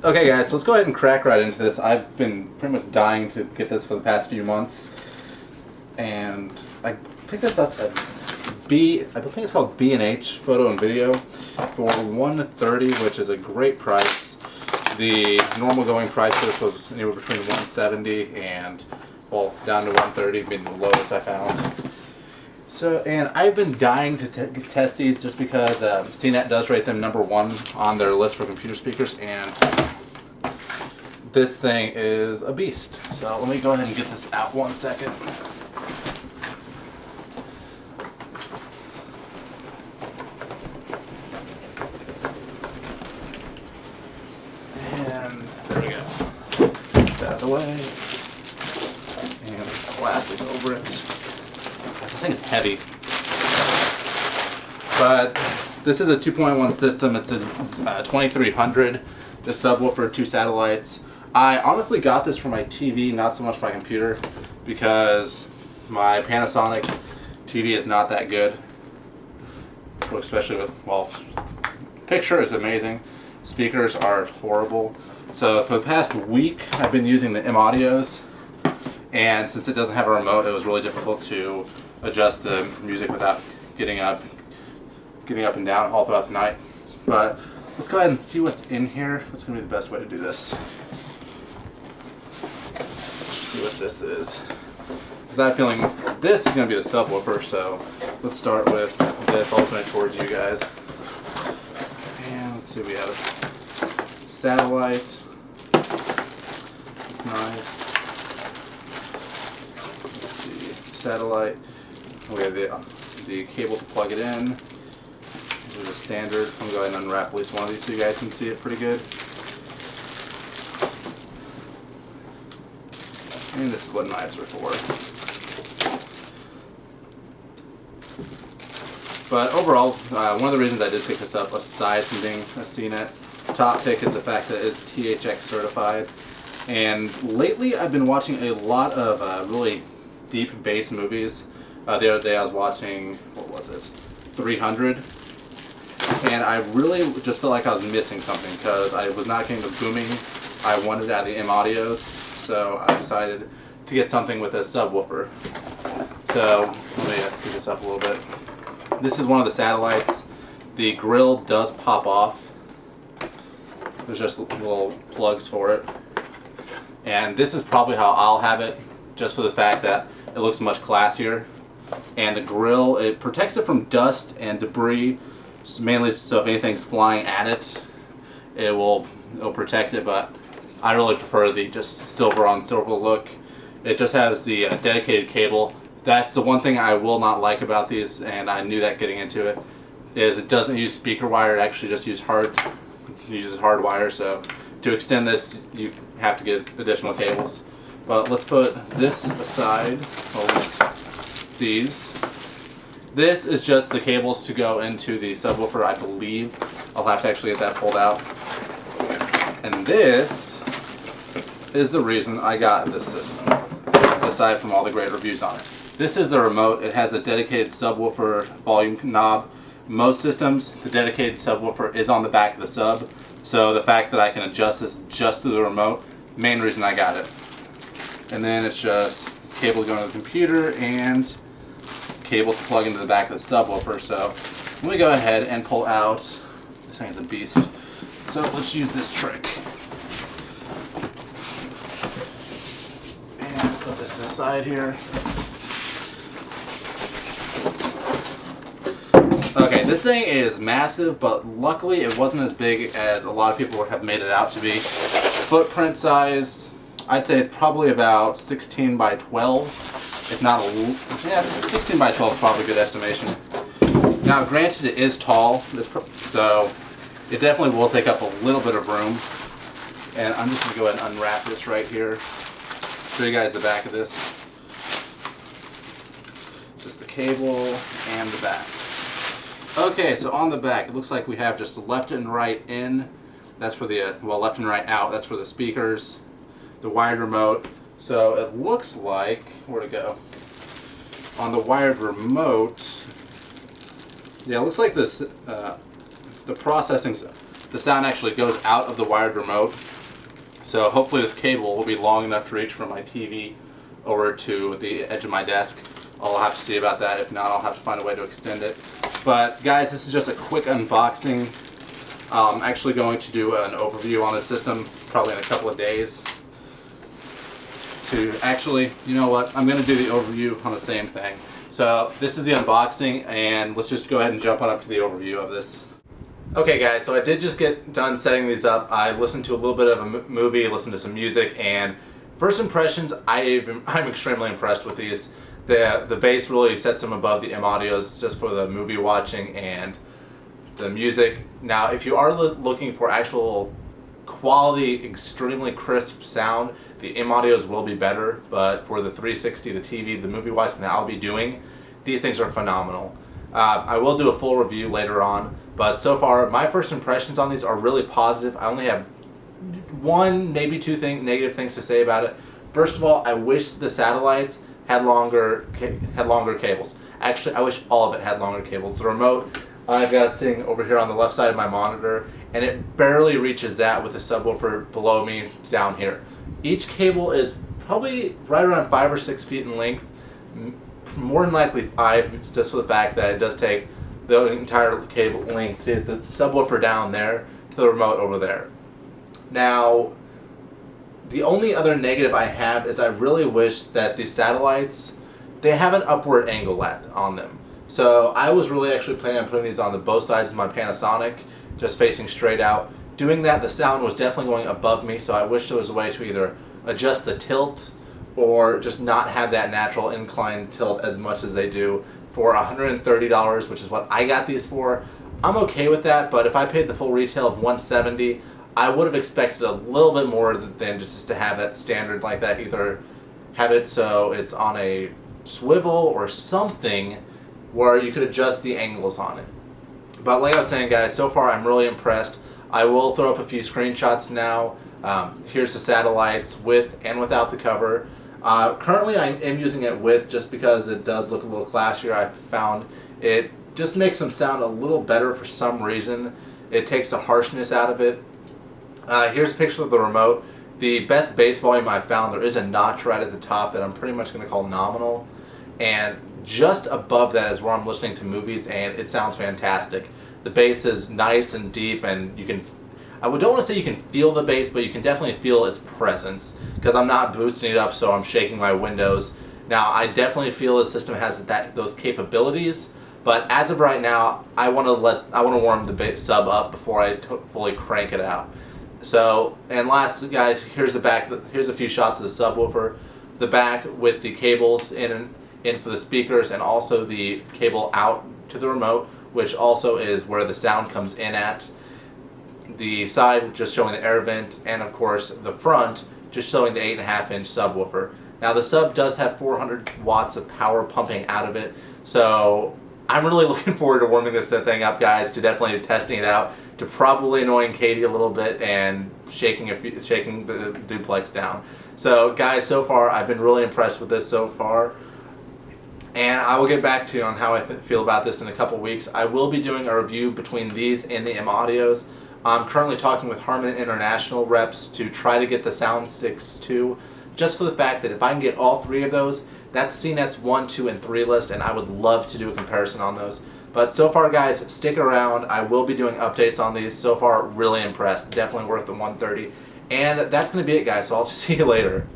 Okay guys, so let's go ahead and crack right into this. I've been pretty much dying to get this for the past few months. And I picked this up at I think it's called B&H Photo and Video for $130, which is a great price. The normal going price for this was anywhere between $170 and, well, down to $130 being the lowest I found. So, and I've been dying to test these just because CNET does rate them #1 on their list for computer speakers, and this thing is a beast. So let me go ahead and get this out 1 second. And there we go. Get that out of the way. And plastic over it. This thing's heavy. But this is a 2.1 system. It's a Z2300, the subwoofer, 2 satellites. I honestly got this for my TV, not so much my computer, because my Panasonic TV is not that good. Especially with, well, picture is amazing. Speakers are horrible. So for the past week, I've been using the M-Audios, and since it doesn't have a remote, it was really difficult to adjust the music without getting up and down all throughout the night. But let's go ahead and see what's in here. What's going to be the best way to do this? Let's see what this is. Because I have a feeling this is going to be the subwoofer, so let's start with this. I'll open it towards you guys. And let's see, we have satellite. It's nice. Let's see, satellite. We have the cable to plug it in. This is a standard. I'm going to go ahead and unwrap at least one of these so you guys can see it pretty good. And this is what knives are for. But overall, one of the reasons I did pick this up, aside from being a CNET top pick, is the fact that it is THX certified. And lately I've been watching a lot of really deep bass movies. The other day I was watching, what was it, 300, and I really just felt like I was missing something because I was not getting the booming I wanted out of the M-Audios, so I decided to get something with a subwoofer. So let me speed this up a little bit. This is one of the satellites. The grill does pop off. There's just little plugs for it, and this is probably how I'll have it, just for the fact that it looks much classier. And the grill, it protects it from dust and debris, mainly so if anything's flying at it, it'll protect it. But I really prefer the just silver on silver look. It just has the dedicated cable. That's the one thing I will not like about these, and I knew that getting into it, is it doesn't use speaker wire. It actually just uses hard wire. So to extend this, you have to get additional cables. But let's put this aside. These. This is just the cables to go into the subwoofer, I believe. I'll have to actually get that pulled out. And this is the reason I got this system, aside from all the great reviews on it. This is the remote. It has a dedicated subwoofer volume knob. Most systems, the dedicated subwoofer is on the back of the sub, so the fact that I can adjust this just through the remote, main reason I got it. And then it's just cable going to the computer and cable to plug into the back of the subwoofer. So let me go ahead and pull out, this thing is a beast, so let's use this trick. And put this to the side here. Okay, this thing is massive, but luckily it wasn't as big as a lot of people have made it out to be. Footprint size, I'd say it's probably about 16 by 12. If not yeah, 16 by 12 is probably a good estimation. Now, granted, it is tall, so it definitely will take up a little bit of room. And I'm just going to go ahead and unwrap this right here. Show you guys the back of this. Just the cable and the back. Okay, so on the back, it looks like we have just the left and right in. That's for the, well, left and right out. That's for the speakers. The wired remote. So it looks like, where'd it go? On the wired remote, yeah, it looks like this, the processing's the sound actually goes out of the wired remote. So hopefully this cable will be long enough to reach from my TV over to the edge of my desk. I'll have to see about that. If not, I'll have to find a way to extend it. But guys, this is just a quick unboxing. I'm actually going to do an overview on the system probably in a couple of days. To actually, you know what, I'm going to do the overview on the same thing. So this is the unboxing, and let's just go ahead and jump on up to the overview of this. Okay guys, so I did just get done setting these up. I listened to a little bit of a movie, listened to some music, and first impressions, I'm extremely impressed with these. The bass really sets them above the M audios just for the movie watching and the music. Now if you are looking for actual quality, extremely crisp sound, the M audios will be better, but for the 360, the TV, the movie watching that I'll be doing, these things are phenomenal. I will do a full review later on, but so far my first impressions on these are really positive. I only have one, maybe two negative things to say about it. First of all, I wish the satellites had longer cables. Actually, I wish all of it had longer cables. The remote, I've got it sitting over here on the left side of my monitor, and it barely reaches that with the subwoofer below me down here. Each cable is probably right around 5 or 6 feet in length, more than likely 5, just for the fact that it does take the entire cable length to the subwoofer down there to the remote over there. Now, the only other negative I have is I really wish that the satellites, they have an upward angle on them. So I was really actually planning on putting these on both sides of my Panasonic, just facing straight out. Doing that, the sound was definitely going above me, so I wish there was a way to either adjust the tilt or just not have that natural incline tilt as much as they do. For $130, which is what I got these for, I'm okay with that, but if I paid the full retail of $170, I would have expected a little bit more than just to have that standard like that. Either have it so it's on a swivel or something where you could adjust the angles on it. But like I was saying guys, so far I'm really impressed. I will throw up a few screenshots now. Here's the satellites with and without the cover. Currently I am using it with, just because it does look a little classier. I found it just makes them sound a little better for some reason. It takes the harshness out of it. Here's a picture of the remote. The best bass volume I found, there is a notch right at the top that I'm pretty much going to call nominal. And just above that is where I'm listening to movies, and it sounds fantastic. The bass is nice and deep, and you can, I don't want to say you can feel the bass, but you can definitely feel its presence, because I'm not boosting it up so I'm shaking my windows. Now I definitely feel the system has those capabilities, but as of right now I want to warm the sub up before I fully crank it out. So, and last guys, here's the back. Here's a few shots of the subwoofer, the back with the cables in for the speakers, and also the cable out to the remote, which also is where the sound comes in at. The side just showing the air vent, and of course the front just showing the 8.5-inch subwoofer. Now the sub does have 400 watts of power pumping out of it, so I'm really looking forward to warming this thing up guys, to definitely testing it out, to probably annoying Katie a little bit and shaking the duplex down. So guys, so far I've been really impressed with this so far. And I will get back to you on how I feel about this in a couple weeks. I will be doing a review between these and the M Audios. I'm currently talking with Harman International reps to try to get the Sound 6.2, just for the fact that if I can get all three of those, that's CNET's 1, 2, and 3 list, and I would love to do a comparison on those. But so far guys, stick around. I will be doing updates on these. So far, really impressed. Definitely worth the $130. And that's going to be it guys, so I'll see you later.